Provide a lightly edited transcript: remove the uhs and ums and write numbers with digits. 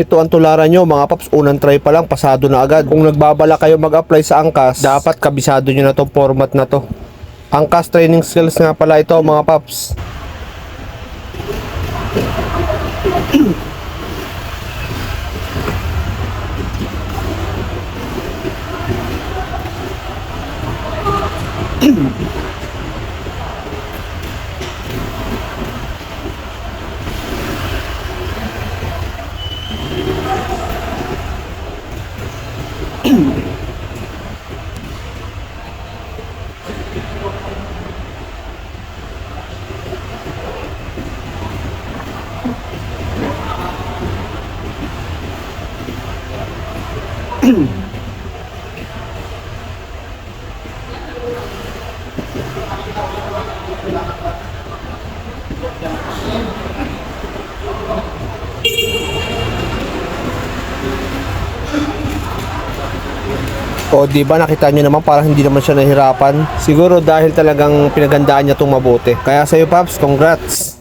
Ito ang tularan nyo mga paps, unang try pa lang pasado na agad. Kung nagbabala kayo mag-apply sa Angkas, dapat kabisado nyo na tong format na to. Angkas training skills nga pala ito mga paps. O di ba nakita nyo naman parang hindi naman siya nahirapan. Siguro dahil talagang pinagandaan niya itong mabuti. Kaya sa'yo paps, congrats!